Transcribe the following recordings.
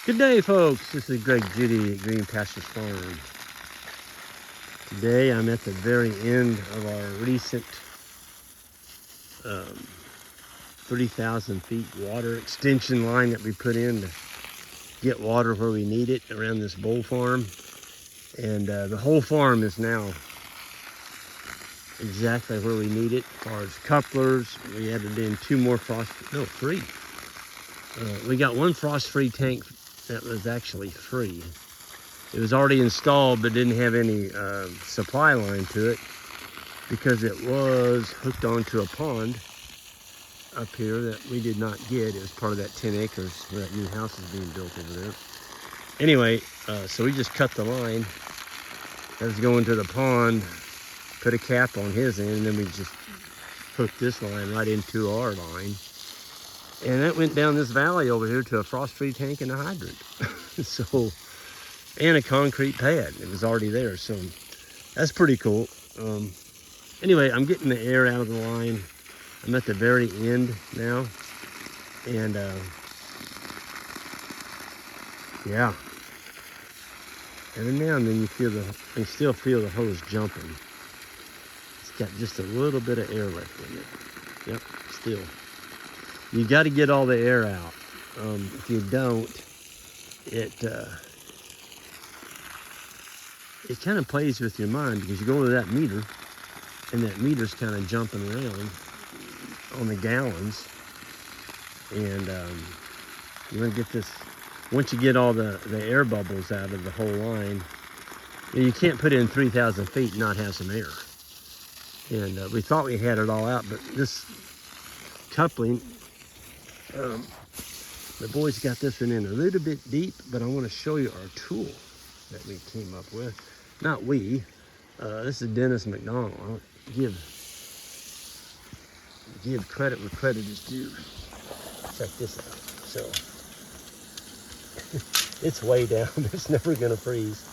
Good day, folks. This is Greg Judy at Green Pastures Farm. Today I'm at the very end of our recent 30,000 feet water extension line that we put in to get water where we need it around this bowl farm. And the whole farm is now exactly where we need it. As far as couplers, we added in three. We got one frost-free tank that was actually free. It was already installed but didn't have any supply line to it because it was hooked onto a pond up here that we did not get. It was part of that 10 acres where that new house is being built over there. Anyway, so we just cut the line that was going to the pond, put a cap on his end, and then we just hooked this line right into our line. And that went down this valley over here to a frost-free tank and a hydrant. So, and a concrete pad. It was already there, so that's pretty cool. Anyway, I'm getting the air out of the line. I'm at the very end now, and yeah. Every now and then you still feel the hose jumping. It's got just a little bit of air left in it. Yep, still. You got to get all the air out. If you don't, it kind of plays with your mind because you go to that meter, and that meter's kind of jumping around on the gallons, and you want to get this. Once you get all the air bubbles out of the whole line, you can't put in 3,000 feet and not have some air. And we thought we had it all out, but this coupling. The boys got this one in a little bit deep, but I want to show you our tool that we came up with. Not we. This is Dennis McDonald. I'll give credit where credit is due. Check this out. So it's way down. It's never going to freeze.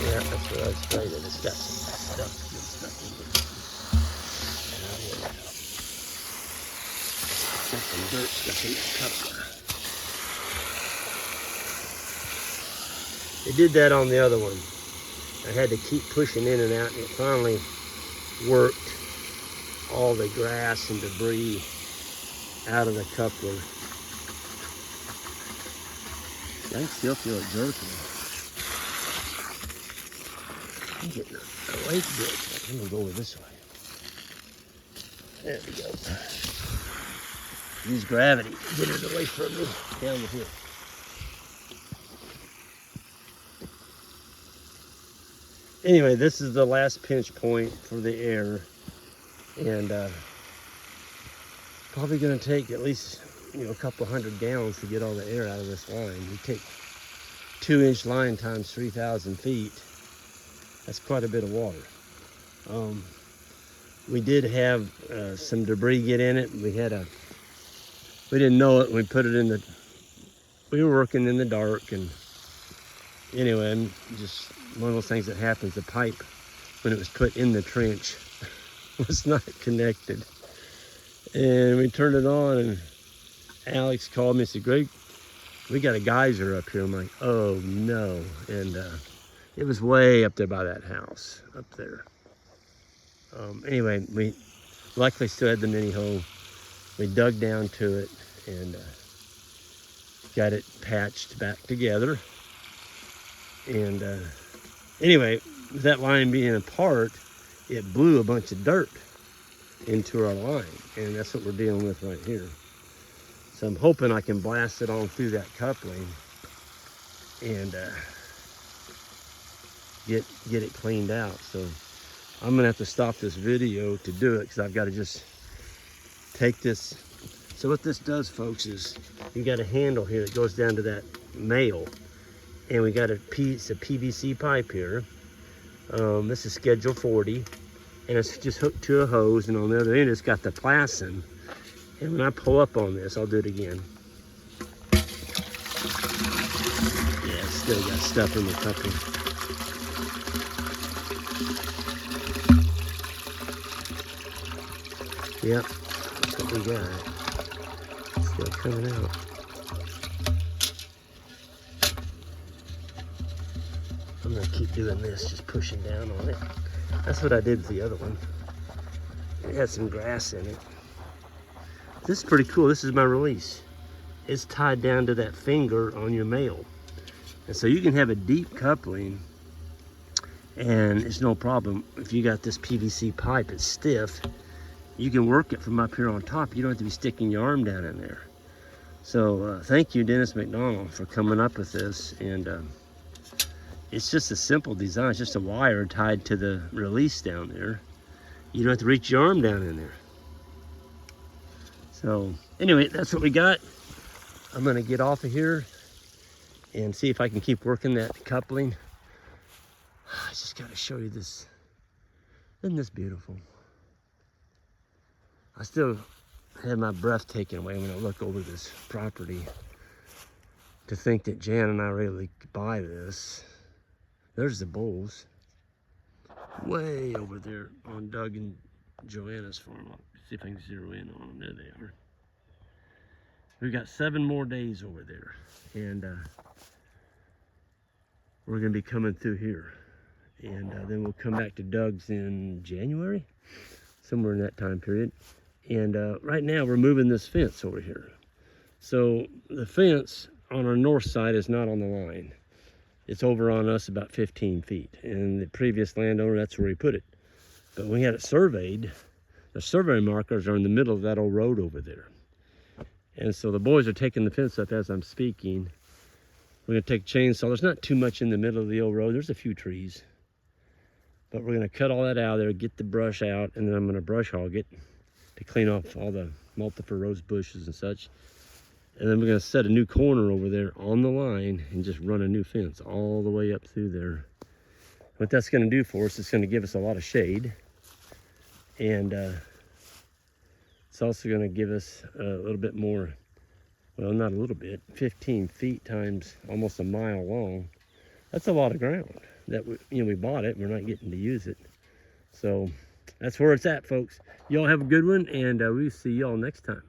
Yeah, that's what I was afraid of. It's got some stuff. Some dirt stuff in that coupler. They did that on the other one. I had to keep pushing in and out, and it finally worked all the grass and debris out of the coupler. I can still feel it jerking. I'm getting a lake bit. I'm gonna go over this way. There we go. Use gravity, get it away from me, down to here. Anyway, this is the last pinch point for the air, and probably going to take at least a couple hundred gallons to get all the air out of this line. You take 2-inch line times 3,000 feet. That's quite a bit of water. We did have some debris get in it. We didn't know it. We put it in we were working in the dark, and anyway, just one of those things that happens. The pipe, when it was put in the trench, was not connected. And we turned it on, and Alex called me and said, "Greg, we got a geyser up here." I'm like, "Oh no." And it was way up there by that house, up there. Anyway, we luckily still had the mini hoe. We dug down to it and got it patched back together. And anyway, with that line being apart, it blew a bunch of dirt into our line. And that's what we're dealing with right here. So I'm hoping I can blast it on through that coupling and get it cleaned out. So I'm going to have to stop this video to do it because I've got to just take this. So what this does, folks, is you got a handle here that goes down to that nail, and we got a piece of PVC pipe here. This is schedule 40, and it's just hooked to a hose, and on the other end it's got the plastin. And when I pull up on this, I'll do it again. Yeah, it's still got stuff in the coupling. Yep, that's what we got. Still coming out. I'm gonna keep doing this, just pushing down on it. That's what I did with the other one. It had some grass in it. This is pretty cool. This is my release. It's tied down to that finger on your male. And so you can have a deep coupling and it's no problem. If you got this PVC pipe, it's stiff, you can work it from up here on top. You don't have to be sticking your arm down in there. So thank you, Dennis McDonald, for coming up with this. And it's just a simple design. It's just a wire tied to the release down there. You don't have to reach your arm down in there. So anyway, that's what we got. I'm gonna get off of here and see if I can keep working that coupling. I just gotta show you this. Isn't this beautiful? I still had my breath taken away when I look over this property to think that Jan and I really could buy this. There's the bulls way over there on Doug and Joanna's farm. I'll see if I can zero in on them. There they are. We've got 7 more days over there, and we're gonna be coming through here. And then we'll come back to Doug's in January, somewhere in that time period. And right now we're moving this fence over here. So the fence on our north side is not on the line. It's over on us about 15 feet. And the previous landowner, that's where he put it. But when we had it surveyed, the survey markers are in the middle of that old road over there. And so the boys are taking the fence up as I'm speaking. We're gonna take a chainsaw. There's not too much in the middle of the old road. There's a few trees. But we're gonna cut all that out of there, get the brush out, and then I'm gonna brush hog it to clean off all the multiple rose bushes and such. And then we're gonna set a new corner over there on the line and just run a new fence all the way up through there. What that's gonna do for us, it's gonna give us a lot of shade. And it's also gonna give us a little bit more, well, not a little bit, 15 feet times almost a mile long. That's a lot of ground that we bought it. We're not getting to use it. So that's where it's at, folks. Y'all have a good one, and we'll see y'all next time.